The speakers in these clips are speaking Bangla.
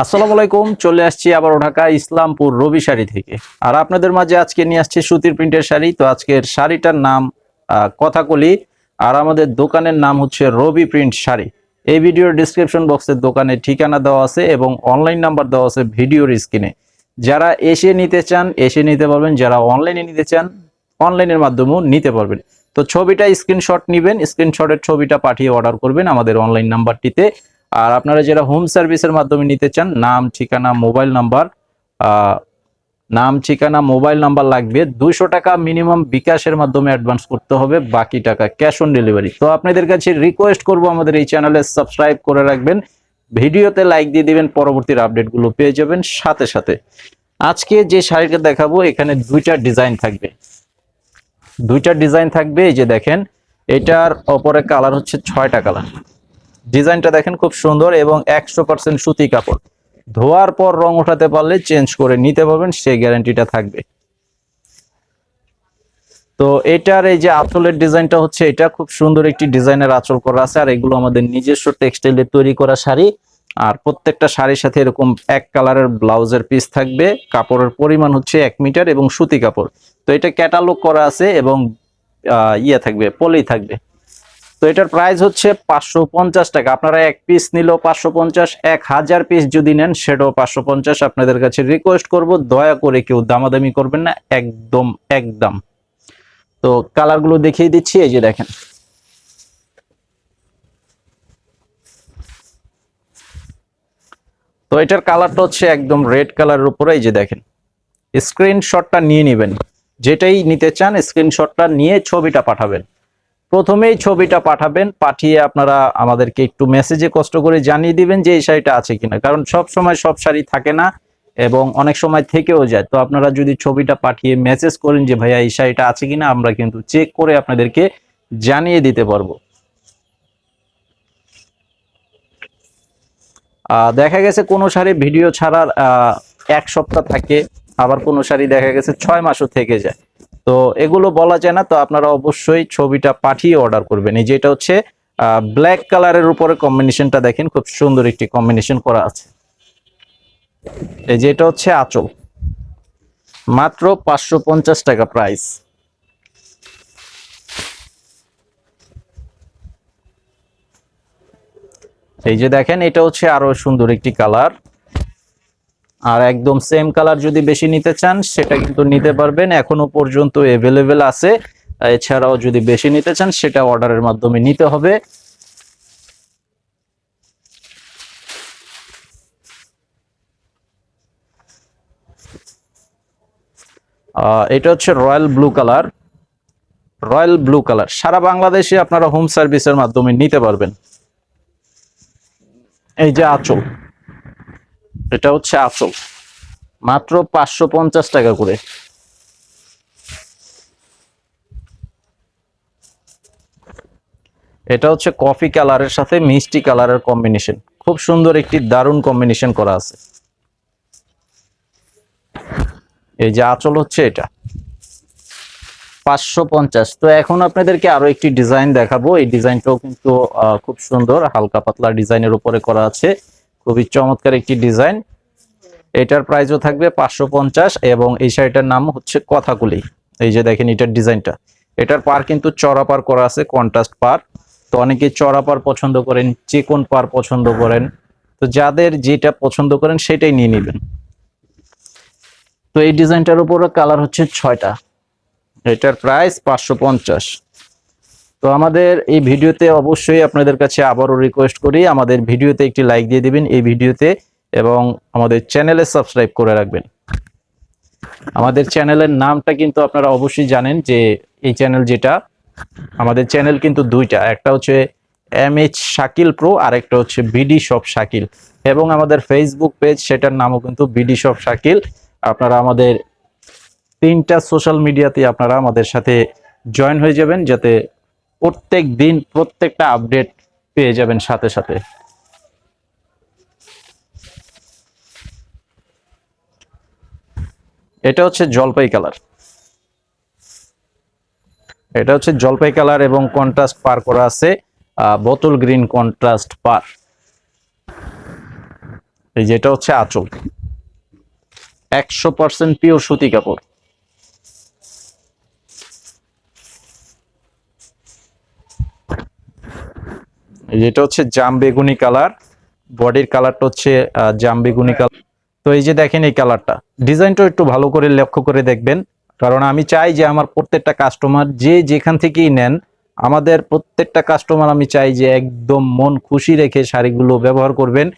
আসসালামু আলাইকুম, চলে আসছি আবার ঢাকা ইসলামপুর রবি শাড়ি থেকে। আর আপনাদের মাঝে আজকে নিয়ে আসছি সুতির প্রিন্টের শাড়ি। তো আজকের শাড়িটার নাম কথাকলি, আর আমাদের দোকানের নাম হচ্ছে রবি প্রিন্ট শাড়ি। এই ভিডিওর ডিসক্রিপশন বক্সে দোকানের ঠিকানা দেওয়া আছে এবং অনলাইন নাম্বার দেওয়া আছে ভিডিওর স্ক্রিনে। যারা এসে নিতে চান এসে নিতে পারবেন, যারা অনলাইনে নিতে চান অনলাইনের মাধ্যমেও নিতে পারবেন। তো ছবিটা স্ক্রিনশট নেবেন, স্ক্রিনশটের ছবিটা পাঠিয়ে অর্ডার করবেন আমাদের অনলাইন নাম্বারটিতে। আর আপনারা যারা হোম সার্ভিসের মাধ্যমে নিতে চান, নাম ঠিকানা মোবাইল নাম্বার লাগবে। 200 টাকা মিনিমাম বিকাশের মাধ্যমে অ্যাডভান্স করতে হবে, বাকি টাকা ক্যাশ অন ডেলিভারি। তো আপনাদের কাছে রিকোয়েস্ট করব আমাদের এই চ্যানেলে সাবস্ক্রাইব করে রাখবেন, ভিডিওতে লাইক দিয়ে দিবেন, পরবর্তীর আপডেটগুলো পেয়ে যাবেন সাথে সাথে। আজকে যে শাড়িটা দেখাবো এখানে দুইটা ডিজাইন থাকবে। এই যে দেখেন, এটার ওপরে কালার হচ্ছে 6টা কালার। ডিজাইনটা দেখেন খুব সুন্দর এবং 100% সুতি কাপড়। ধোয়ার পর রং ওঠাতে পারলে চেঞ্জ করে নিতে পারবেন, সেই গ্যারান্টিটা থাকবে। তো এটার এই যে আঁচলের ডিজাইনটা হচ্ছে, এটা খুব সুন্দর একটি ডিজাইনের আঁচল করা আছে। আর এগুলো আমাদের নিজস্ব টেক্সটাইলে তৈরি করা শাড়ি। আর প্রত্যেকটা শাড়ির সাথে এরকম এক কালারের ব্লাউজের পিস থাকবে। কাপড়ের পরিমাণ হচ্ছে 1 মিটার এবং সুতি কাপড়। তো এটা ক্যাটালগ করা আছে এবং থাকবে, পলি থাকবে। তো এটার প্রাইস হচ্ছে 550 টাকা। আপনারা এক পিস নিলেও 550, 1000 পিস যদি নেন সেটাও 550। আপনাদের কাছে রিকোয়েস্ট করব, দয়া করে কেউ দামাদামি করবেন না, একদম। তো কালারগুলো দেখিয়ে দিচ্ছি, এই যে দেখেন। তো এটার কালারটা হচ্ছে একদম রেড কালারের উপরে। এই যে দেখেন, স্ক্রিনশটটা নিয়ে নেবেন, যেটাই নিতে চান স্ক্রিনশটটা নিয়ে ছবিটা পাঠাবেন। প্রথমেই ছবিটা পাঠাবেন, পাঠিয়ে আপনারা আমাদেরকে একটু মেসেজে কষ্ট করে জানিয়ে দিবেন যে এই শাড়িটা আছে কিনা। কারণ সব সময় সব শাড়ি থাকে না এবং অনেক সময় থেকেও যায়। তো আপনারা যদি ছবিটা পাঠিয়ে মেসেজ করেন যে ভাইয়া এই শাড়িটা আছে কিনা, আমরা কিন্তু চেক করে আপনাদেরকে জানিয়ে দিতে পারবো। দেখা গেছে কোনো শাড়ি ভিডিও ছাড়ার 1 সপ্তাহ থাকে, আবার কোনো শাড়ি দেখা গেছে 6 মাসও থেকে যায়। তো এগুলো বলা যায় না। তো আপনারা অবশ্যই ছবিটা পাঠিয়ে অর্ডার করবেন। এই যে এটা হচ্ছে ব্ল্যাক কালারের উপরে কম্বিনেশনটা দেখেন, খুব সুন্দর একটি কম্বিনেশন করা আছে। এই যে এটা হচ্ছে আঁচল, মাত্র 550 টাকা প্রাইস। এই যে দেখেন, এটা হচ্ছে আরো সুন্দর একটি কালার। আর একদম সেম কালার যদি বেশি নিতে চান সেটা কিন্তু নিতে পারবেন, এখনো পর্যন্ত অ্যাভেলেবেল আছে। এছাড়াও যদি বেশি নিতে চান সেটা অর্ডারের মাধ্যমে নিতে হবে। এটা হচ্ছে রয়্যাল ব্লু কালার। সারা বাংলাদেশে আপনারা হোম সার্ভিসের মাধ্যমে নিতে পারবেন। এই যে আঁচল, এটা হচ্ছে আঁচল, মাত্র 550 টাকা করে। এটা হচ্ছে কফি কালারের সাথে মিষ্টি কালারের কম্বিনেশন, খুব সুন্দর একটি দারুণ কম্বিনেশন করা আছে। এই যে আঁচল হচ্ছে এটা 550। তো এখন আপনাদেরকে আরো একটি ডিজাইন দেখাবো। এই ডিজাইনটাও কিন্তু খুব সুন্দর, হালকা পাতলা ডিজাইনের উপরে করা আছে, খুবই চমৎকার একটি ডিজাইন। এটার প্রাইসও থাকবে 550 এবং এই শাড়িটার নাম হচ্ছে কথাকলি। এই যে দেখেন এটার ডিজাইনটা, এটার পার কিন্তু চড়া পার করা আছে, কন্ট্রাস্ট পার। তো অনেকে চড়া পার পছন্দ করেন, চিকন পার পছন্দ করেন। তো যাদের যেটা পছন্দ করেন সেটাই নিয়ে নেবেন। তো এই ডিজাইনটার উপরে কালার হচ্ছে 6টা। এটার প্রাইস 550। তো আমাদের এই ভিডিওতে অবশ্যই আপনাদের কাছে আবারও রিকোয়েস্ট করি, আমাদের ভিডিওতে একটি লাইক দিয়ে দিবেন এই ভিডিওতে, এবং আমাদের চ্যানেলে সাবস্ক্রাইব করে রাখবেন। আমাদের চ্যানেলের নামটা কিন্তু আপনারা অবশ্যই জানেন যে এই চ্যানেল যেটা, আমাদের চ্যানেল কিন্তু দুইটা, একটা হচ্ছে MH শাকিল প্রো আর একটা হচ্ছে বিডি শপ শাকিল। এবং আমাদের ফেসবুক পেজ, সেটার নামও কিন্তু বিডি শপ শাকিল। আপনারা আমাদের 3টা সোশ্যাল মিডিয়াতে আপনারা আমাদের সাথে জয়েন হয়ে যাবেন, যাতে প্রত্যেক দিন প্রত্যেকটা আপডেট পেয়ে যাবেন সাথে সাথে। এটা হচ্ছে জলপাই কালার, এবং কন্ট্রাস্ট পার করা আছে, বোতল গ্রিন কন্ট্রাস্ট পার। এই যে এটা হচ্ছে আঁচল, 100% পিওর সুতি কাপড়। এই যে এটা হচ্ছে জাম বেগুনি কালার, বডির কালারটা হচ্ছে জাম বেগুনি কালার। তো এই যে দেখেন এই কালারটা, ডিজাইনটা একটু ভালো করে লক্ষ্য করে দেখবেন, কারণ আমি চাই যে আমার প্রত্যেকটা কাস্টমার যে যেখান থেকেই নেন, আমাদের প্রত্যেকটা কাস্টমার আমি চাই যে একদম মন খুশি রেখে শাড়িগুলো ব্যবহার করবেন।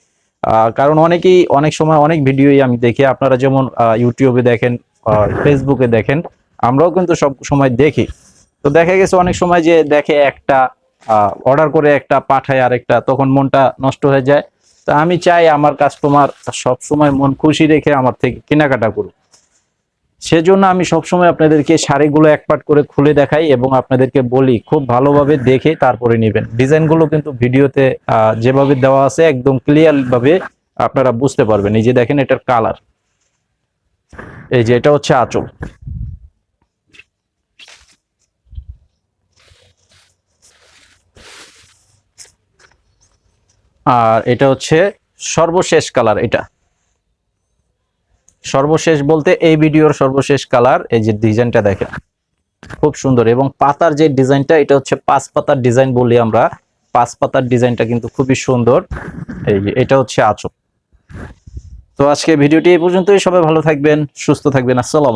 কারণ অনেকেই অনেক সময় অনেক ভিডিওই আমি দেখি, আপনারা যেমন ইউটিউবে দেখেন, ফেসবুকে দেখেন, আমরাও কিন্তু সব সময় দেখি। তো দেখা গেছে অনেক সময় যে দেখে একটা, অর্ডার করে একটা পাঠায় আরেকটা, তখন মনটা নষ্ট হয়ে যায়। তা আমি চাই আমার কাস্টমার সব সময় মন খুশি রেখে আমার থেকে কেনাকাটা করুক। সেজন্য আমি সবসময় আপনাদেরকে শাড়িগুলো এক পাট করে খুলে দেখাই এবং আপনাদেরকে বলি খুব ভালোভাবে দেখে তারপরে নেবেন। ডিজাইনগুলো কিন্তু ভিডিওতে যেভাবে দেওয়া আছে একদম ক্লিয়ার ভাবে আপনারা বুঝতে পারবেন। এই যে দেখেন এটার কালার, এই যে এটা হচ্ছে আঁচল। আর এটা হচ্ছে সর্বশেষ কালার, এটা সর্বশেষ বলতে এই ভিডিওর সর্বশেষ কালার। এই যে ডিজাইনটা দেখেন খুব সুন্দর, এবং পাতার যে ডিজাইনটা এটা হচ্ছে 5 পাতার ডিজাইন বলি আমরা, 5 পাতার ডিজাইনটা কিন্তু খুবই সুন্দর। এই যে এটা হচ্ছে আঁচল। তো আজকে ভিডিওটি এই পর্যন্তই, সবাই ভালো থাকবেন, সুস্থ থাকবেন, আসসালাম।